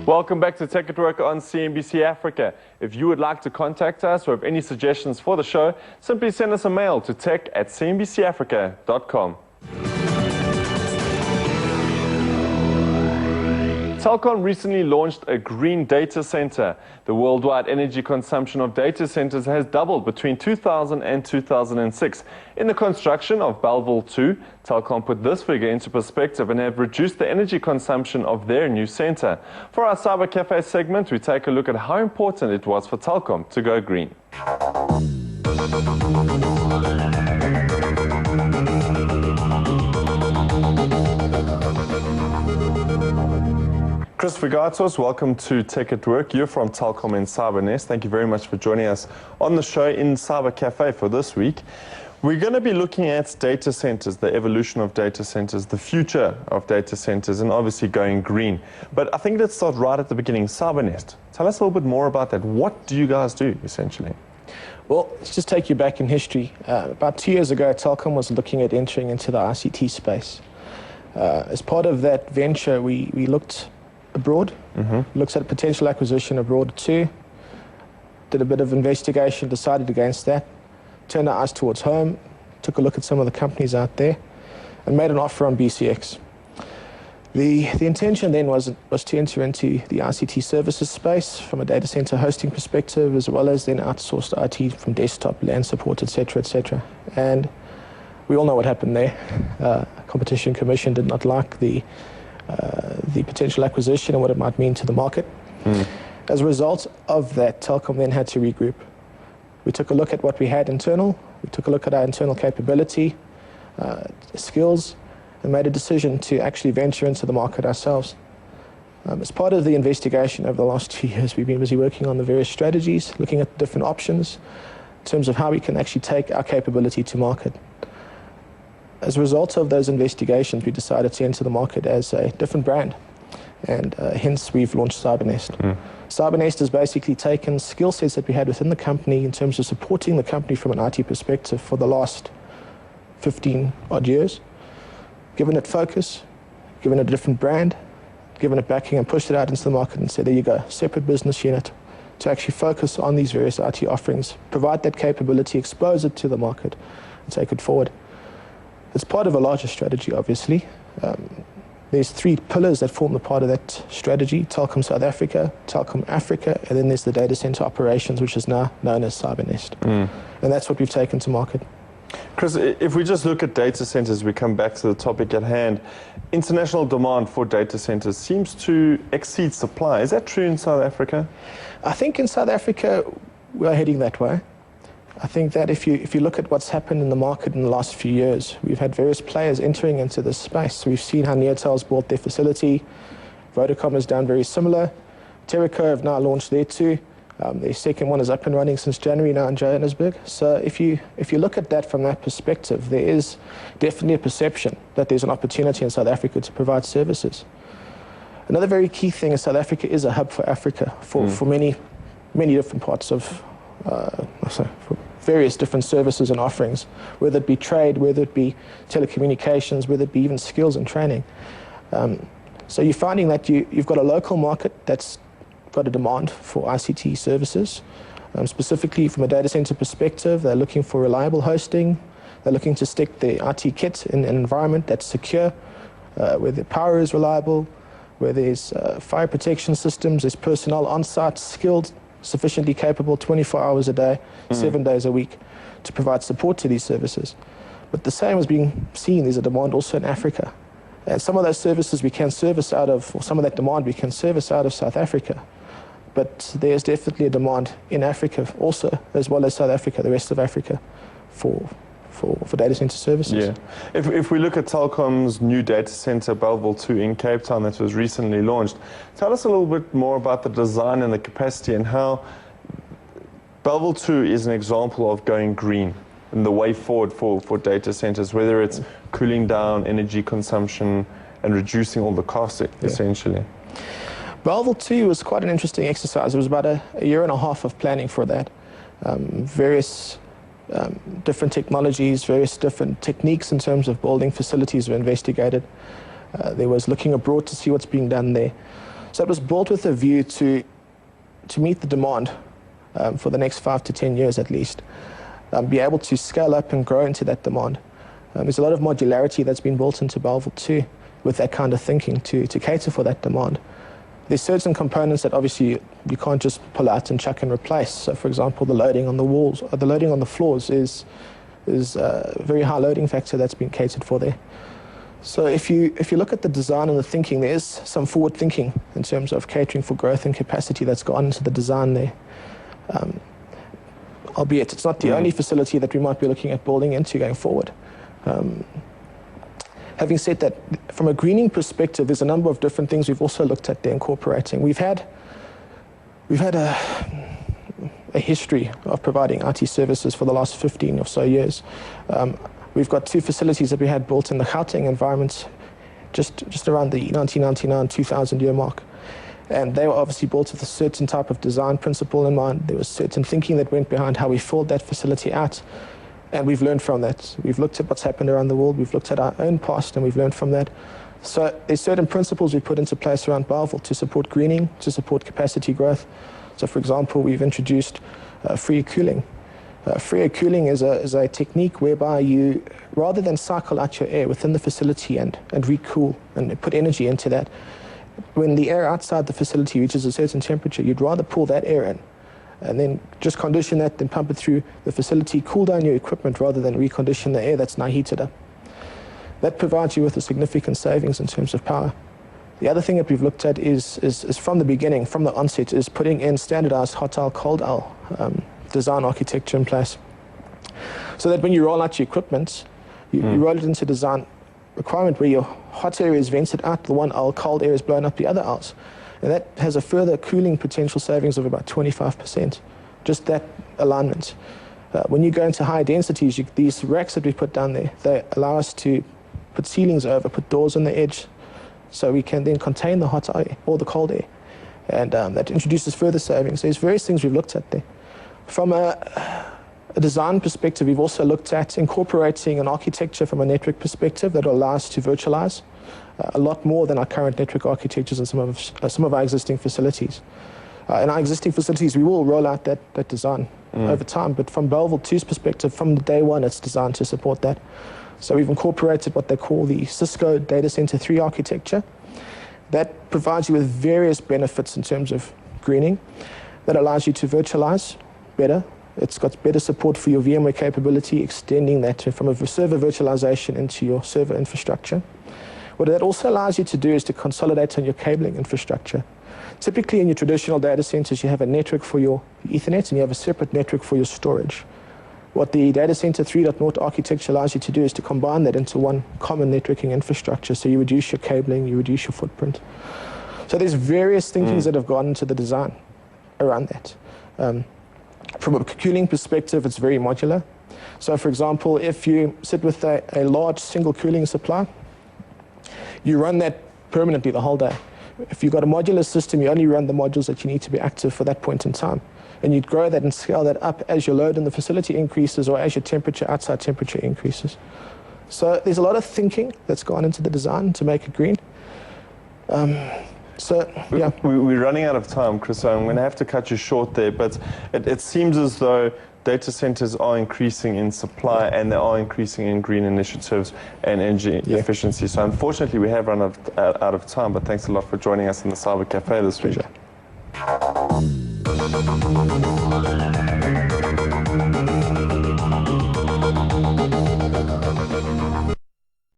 Welcome back to Tech at Work on NBC Africa. If you would like to contact us or have any suggestions for the show, simply send us a mail to tech@cnbcafrica.com. Telkom recently launched a green data center. The worldwide energy consumption of data centers has doubled between 2000 and 2006. In the construction of Belleville 2, Telkom put this figure into perspective and have reduced the energy consumption of their new center. For our Cyber Cafe segment, we take a look at how important it was for Telkom to go green. Chris Vicatos, welcome to Tech at Work. You're from Telkom and CyberNest. Thank you very much for joining us on the show in Cyber Cafe for this week. We're going to be looking at data centers, the evolution of data centers, the future of data centers, and obviously going green. But I think let's start right at the beginning. CyberNest, tell us a little bit more about that. What do you guys do, essentially? Well, let's just take you back in history. About 2 years ago, Telkom was looking at entering into the ICT space. As part of that venture, we looked abroad, looked at potential acquisition abroad too, did a bit of investigation, decided against that, turned our eyes towards home, took a look at some of the companies out there, and made an offer on BCX. The intention then was to enter into the ICT services space from a data center hosting perspective, as well as then outsourced IT from desktop, LAN support, etc., etc. And we all know what happened there. Competition Commission did not like the potential acquisition and what it might mean to the market. As a result of that, Telkom then had to regroup. We took a look at what we had internal, we took a look at our internal capability, skills, and made a decision to actually venture into the market ourselves. As part of the investigation over the last 2 years, we've been busy working on the various strategies, looking at different options in terms of how we can actually take our capability to market. As a result of those investigations, we decided to enter the market as a different brand, and hence we've launched CyberNest. CyberNest has basically taken skill sets that we had within the company in terms of supporting the company from an IT perspective for the last 15 odd years, given it focus, given it a different brand, given it backing, and pushed it out into the market and said, there you go, separate business unit to actually focus on these various IT offerings, provide that capability, expose it to the market, and take it forward. It's part of a larger strategy, obviously. There's 3 pillars that form the part of that strategy: Telkom South Africa, Telkom Africa, and then there's the data center operations, which is now known as CyberNest. And that's what we've taken to market. Chris, if we just look at data centers, we come back to the topic at hand. International demand for data centers seems to exceed supply. Is that true in South Africa? I think in South Africa, we are heading that way. I think that if you look at what's happened in the market in the last few years, we've had various players entering into this space. We've seen how Neotel's bought their facility. Vodacom has done very similar. Terraco have now launched their too. Their second one is up and running since January now in Johannesburg. So if you look at that from that perspective, there is definitely a perception that there's an opportunity in South Africa to provide services. Another very key thing is South Africa is a hub for Africa for many different parts of for various different services and offerings, whether it be trade, whether it be telecommunications, whether it be even skills and training. So you're finding that you've got a local market that's got a demand for ICT services. Specifically from a data center perspective, they're looking for reliable hosting. They're looking to stick the IT kit in an environment that's secure, where the power is reliable, where there's fire protection systems, there's personnel on site, skilled, sufficiently capable 24 hours a day, 7 days a week to provide support to these services. But the same is being seen, there's a demand also in Africa. And some of those services we can service out of, or some of that demand we can service out of South Africa. But there's definitely a demand in Africa also, as well as South Africa, the rest of Africa, for data center services. Yeah. If we look at Telkom's new data center, Belleville 2 in Cape Town, that was recently launched, tell us a little bit more about the design and the capacity and how Belleville 2 is an example of going green and the way forward for data centers, whether it's cooling down energy consumption and reducing all the costs, essentially. Belleville 2 was quite an interesting exercise. It was about a year and a half of planning for that. Various different technologies, various different techniques in terms of building facilities were investigated. There was looking abroad to see what's being done there. So it was built with a view to meet the demand for the next 5 to 10 years at least, be able to scale up and grow into that demand. There's a lot of modularity that's been built into Bellville 2 with that kind of thinking to cater for that demand. There's certain components that obviously you can't just pull out and chuck and replace. So for example, the loading on the walls, the loading on the floors is a very high loading factor that's been catered for there. So if you look at the design and the thinking, there is some forward thinking in terms of catering for growth and capacity that's gone into the design there. Albeit it's not the only facility that we might be looking at building into going forward. Having said that, from a greening perspective, there's a number of different things we've also looked at there incorporating. We've had a history of providing IT services for the last 15 or so years. We've got 2 facilities that we had built in the Gauteng environment just around the 1999-2000 year mark. And they were obviously built with a certain type of design principle in mind. There was certain thinking that went behind how we filled that facility out. And we've learned from that. We've looked at what's happened around the world. We've looked at our own past, and we've learned from that. So there's certain principles we put into place around Bellville to support greening, to support capacity growth. So for example, we've introduced free cooling. Free cooling is a technique whereby you, rather than cycle out your air within the facility and recool and put energy into that, when the air outside the facility reaches a certain temperature, you'd rather pull that air in and then just condition that, then pump it through the facility, cool down your equipment rather than recondition the air that's now heated up. That provides you with a significant savings in terms of power. The other thing that we've looked at is from the beginning, from the onset, is putting in standardized hot aisle, cold aisle design architecture in place. So that when you roll out your equipment, you roll it into design requirement where your hot area is vented out the one aisle, cold area is blown up the other aisles. And that has a further cooling potential savings of about 25%, just that alignment. When you go into high densities, these racks that we put down there, they allow us to put ceilings over, put doors on the edge, so we can then contain the hot air or the cold air. And that introduces further savings. There's various things we've looked at there. From a design perspective, we've also looked at incorporating an architecture from a network perspective that will allow us to virtualize a lot more than our current network architectures in some of our existing facilities. In our existing facilities, we will roll out that design over time, but from Bellville 2's perspective, from day one, it's designed to support that. So we've incorporated what they call the Cisco Data Center 3 architecture. That provides you with various benefits in terms of greening. That allows you to virtualize better. It's got better support for your VMware capability, extending that from a server virtualization into your server infrastructure. What that also allows you to do is to consolidate on your cabling infrastructure. Typically in your traditional data centers, you have a network for your Ethernet and you have a separate network for your storage. What the Data Center 3.0 architecture allows you to do is to combine that into one common networking infrastructure, so you reduce your cabling, you reduce your footprint. So there's various thinkings that have gone into the design around that. From a cooling perspective, it's very modular. So for example, if you sit with a large single cooling supply, you run that permanently the whole day. If you've got a modular system, you only run the modules that you need to be active for that point in time. And you'd grow that and scale that up as your load in the facility increases or as your outside temperature increases. So there's a lot of thinking that's gone into the design to make it green. We're running out of time, Chris, so I'm going to have to cut you short there, but it seems as though data centers are increasing in supply and they are increasing in green initiatives and energy efficiency. So unfortunately, we have run out of time, but thanks a lot for joining us in the Cyber Cafe this week. Pleasure.